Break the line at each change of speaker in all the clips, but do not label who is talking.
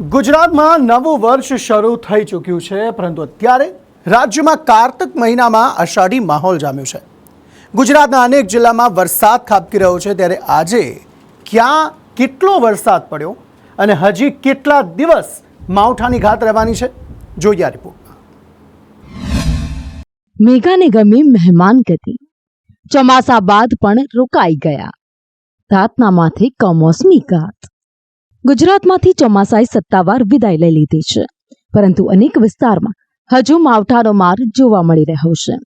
ગુજરાતમાં નવું વર્ષ શરૂ થઈ ચૂક્યું છે, પરંતુ અત્યારે રાજ્યમાં કાર્તક મહિનામાં અષાઢી માહોલ જામ્યો છે। ગુજરાતના અનેક જિલ્લામાં વરસાદ ખાબકી રહ્યો છે, ત્યારે આજે ક્યાં કેટલો વરસાદ પડ્યો અને હજી કેટલા દિવસ માવઠાની ઘાત રહેવાની છે, જોઈએ આ રિપોર્ટમાં।
મેઘાને ગમી મહેમાન ગતિ, ચોમાસા બાદ પણ રોકાઈ ગયા રાતના માથે કમોસમી ઘાત। ગુજરાતમાંથી ચોમાસાએ સત્તાવાર વિદાય લઈ લીધી છે, પરંતુ અનેક વિસ્તારમાં હજુ માવઠાનો માર જોવા મળી રહ્યો છે।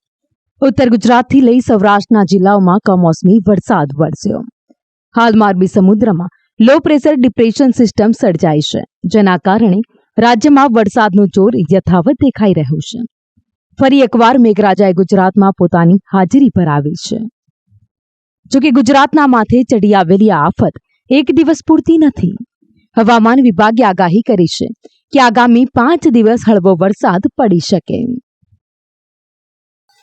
ઉત્તર ગુજરાતથી લઈ સૌરાષ્ટ્રના જિલ્લાઓમાં કમોસમી વરસાદ વરસ્યો। હાલમાં અરબી સમુદ્રમાં લો પ્રેશર ડિપ્રેશન સિસ્ટમ સર્જાઈ છે, જેના કારણે રાજ્યમાં વરસાદનું જોર યથાવત દેખાઈ રહ્યું છે। ફરી એકવાર મેઘરાજાએ ગુજરાતમાં પોતાની હાજરી ભરાવી છે। જોકે ગુજરાતના માથે ચડી આવેલી આ આફત એક દિવસ પૂરતી નથી। હવામાન વિભાગે આગાહી કરી છે કે આગામી 5 દિવસ હળવો વરસાદ પડી શકે।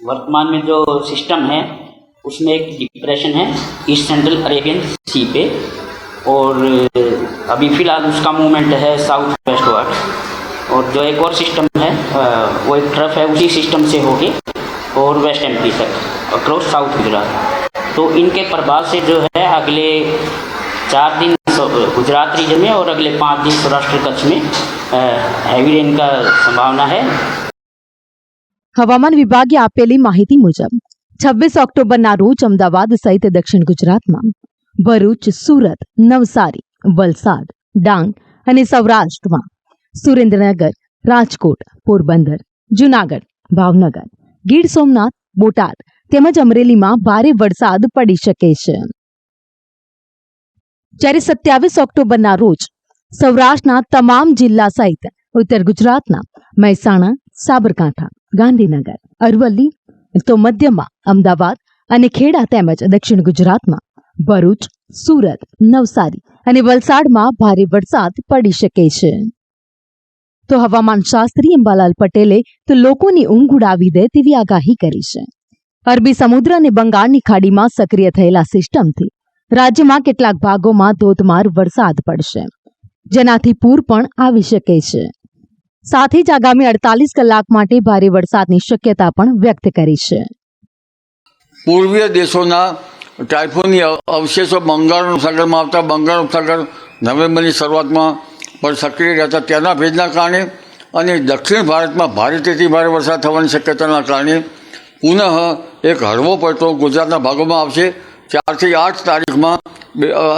वर्तमान में जो सिस्टम है उसमें एक डिप्रेशन है ईस्ट सेंट्रल अरेबियन सी पे, और अभी फ़िलहाल उसका मूवमेंट है साउथ वेस्ट वर्ड। और जो एक और सिस्टम है वो एक ट्रफ है, उसी सिस्टम से होके और वेस्ट एमपी तक अक्रॉस साउथ गुजरात। तो इनके प्रभाव से जो है अगले 4 दिन गुजरात रीजन में और अगले 5 दिन सौराष्ट्र कच्छ में हैवी रेन का संभावना है।
હવામાન વિભાગે આપેલી માહિતી મુજબ 26 ઓક્ટોબરના રોજ અમદાવાદ સહિત દક્ષિણ ગુજરાતમાં ભરૂચ, સુરત, નવસારી, વલસાડ, ડાંગ અને સૌરાષ્ટ્રમાં સુરેન્દ્રનગર, રાજકોટ, પોરબંદર, જૂનાગઢ, ભાવનગર, ગીર સોમનાથ, બોટાદ તેમજ અમરેલીમાં ભારે વરસાદ પડી શકે છે। જ્યારે 27 ઓક્ટોબરના રોજ સૌરાષ્ટ્રના તમામ જિલ્લા સહિત ઉત્તર ગુજરાતના મહેસાણા, સાબરકાંઠા, ગાંધીનગર, અરવલ્લી તો મધ્યમાં અમદાવાદ અને ખેડા તેમજ દક્ષિણ ગુજરાતમાં ભરૂચ, સુરત, નવસારી અને વલસાડમાં ભારે વરસાદ પડી શકે છે। તો હવામાન શાસ્ત્રી અંબાલાલ પટેલે તો લોકોની ઊંઘ ઉડાવી દે તેવી આગાહી કરી છે। અરબી સમુદ્ર અને બંગાળની ખાડીમાં સક્રિય થયેલા સિસ્ટમથી રાજ્યમાં કેટલાક ભાગોમાં ધોધમાર વરસાદ પડશે, જેનાથી પૂર પણ આવી શકે છે। સાથે જ આગામી 48 કલાક માટે ભારે વરસાદની શક્યતા પણ વ્યક્ત કરી છે।
પૂર્વીય દેશોના ટાઇફોનની અવશેષો બંગાળ ઉપસાગરમાં આવતા બંગાળ ઉપસાગર નવેમ્બરની શરૂઆતમાં પણ સક્રિય રહેતા ત્યાંના ભેજના કારણે અને દક્ષિણ ભારતમાં ભારેથી ભારે વરસાદ થવાની શક્યતાના કારણે પુનઃ એક હળવો પલટો ગુજરાતના ભાગોમાં આવશે। 4 થી 8 તારીખમાં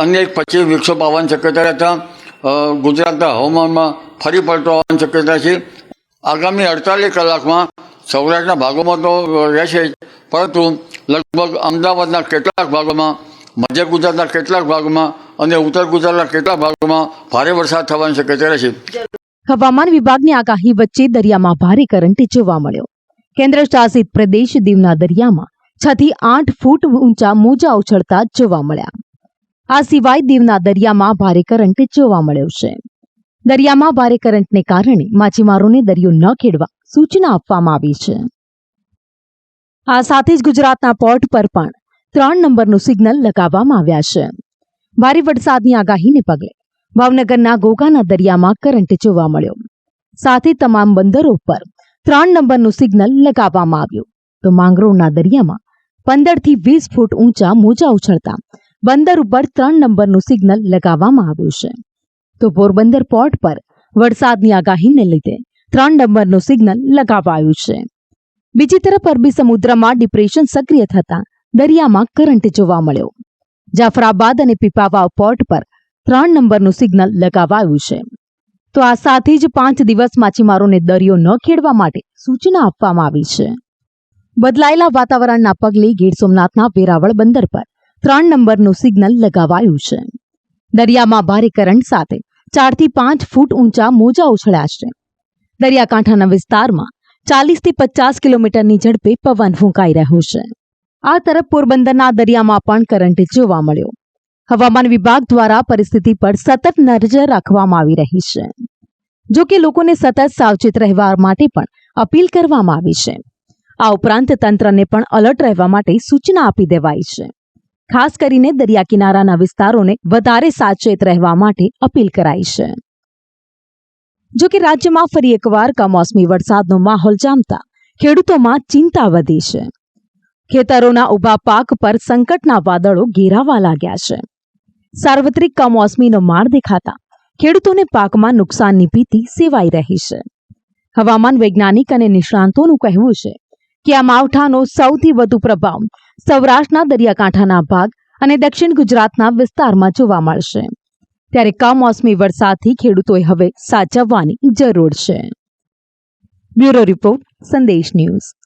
અન્ય એક પશ્ચિમ વિક્ષોભ આવવાની શક્યતા રહેતા ગુજરાતના હવામાનમાં ફરી પલટો આવવાની શક્યતા છે। આગામી 48 કલાકમાં સૌરાષ્ટ્રના ભાગોમાં તો રહેશે, પરંતુ લગભગ અમદાવાદના કેટલાક ભાગોમાં, મધ્ય ગુજરાતના કેટલાક ભાગોમાં અને ઉત્તર ગુજરાતના કેટલાક ભાગોમાં ભારે વરસાદ થવાની શક્યતા રહેશે।
હવામાન વિભાગની આગાહી વચ્ચે દરિયામાં ભારે કરંટ જોવા મળ્યો। કેન્દ્ર શાસિત પ્રદેશ દીવના દરિયામાં 6 થી 8 ફૂટ ઊંચા મોજા ઉછળતા જોવા મળ્યા। આ સિવાય દીવના દરિયામાં ભારે કરંટ જોવા મળ્યો છે। દરિયામાં ભારે કરંટને કારણે માછીમારોને દરિયો ન ખેડવા સૂચના આપવામાં આવી છે। આ સાથે જ ગુજરાતના પોર્ટ પર પણ 3 નંબરનું સિગ્નલ લગાવવામાં આવ્યા છે। ભારે વરસાદની આગાહીને પગલે ભાવનગરના ઘોઘાના દરિયામાં કરંટ જોવા મળ્યો। સાથે તમામ બંદરો પર 3 નંબરનું સિગ્નલ લગાવવામાં આવ્યું। તો માંગરોળના દરિયામાં 15 થી 20 ફૂટ ઊંચા મોજા ઉછળતા બંદર ઉપર 3 નંબરનું સિગ્નલ લગાવવામાં આવ્યું છે। તો પોરબંદર પોર્ટ પર વરસાદની આગાહીને લીધે 3 નંબરનું સિગ્નલ લગાવાયું છે। બીજી તરફ અરબી સમુદ્રમાં ડિપ્રેશન સક્રિય થતા દરિયામાં કરંટ જોવા મળ્યો। જાફરાબાદ અને પીપાવાવ પોર્ટ પર 3 નંબરનું સિગ્નલ લગાવાયું છે। તો આ સાથે જ 5 દિવસ માછીમારોને દરિયો ન ખેડવા માટે સૂચના આપવામાં આવી છે। બદલાયેલા વાતાવરણના પગલે ગીર સોમનાથના વેરાવળ બંદર પર 3 નંબરનું સિગ્નલ લગાવાયું છે। દરિયામાં ભારે કરંટ સાથે 4 થી 5 ફૂટ ઊંચા મોજા ઉછળ્યા છે। દરિયાકાંઠાના વિસ્તારમાં 40 થી 50 કિલોમીટરની ઝડપે પવન ફૂંકાઈ રહ્યો છે। આ તરફ પોરબંદરના દરિયામાં પણ કરંટ જોવા મળ્યો। હવામાન વિભાગ દ્વારા પરિસ્થિતિ પર સતત નજર રાખવામાં આવી રહી છે। જો કે લોકોને સતત સાવચેત રહેવા માટે પણ અપીલ કરવામાં આવી છે। આ ઉપરાંત તંત્રને પણ એલર્ટ રહેવા માટે સૂચના આપી દેવાઈ છે। ખાસ કરીને દરિયા કિનારાના વિસ્તારોને વધારે સાવચેત રહેવા માટે અપીલ કરાઈ છે। જો કે રાજ્યમાં ફરી એકવાર કમોસમી વરસાદનો માહોલ જામતા ખેડૂતોમાં ચિંતા વધી છે. ખેતરોના ઊભા પાક પર સંકટના વાદળો ઘેરાવા લાગ્યા છે. સાર્વત્રિક કમોસમીનો માર દેખાતા ખેડૂતોને પાકમાં નુકસાનની ભીતિ સેવાઈ રહી છે. હવામાન વૈજ્ઞાનિક અને નિષ્ણાંતોનું કહેવું છે કે આ માવઠાનો સૌથી વધુ પ્રભાવ સૌરાષ્ટ્રના દરિયાકાંઠાના ભાગ અને દક્ષિણ ગુજરાતના વિસ્તારમાં જોવા મળશે. ત્યારે કમોસમી વરસાદથી ખેડૂતોએ હવે સાચવવાની જરૂર છે. બ્યુરો રિપોર્ટ, સંદેશ ન્યૂઝ.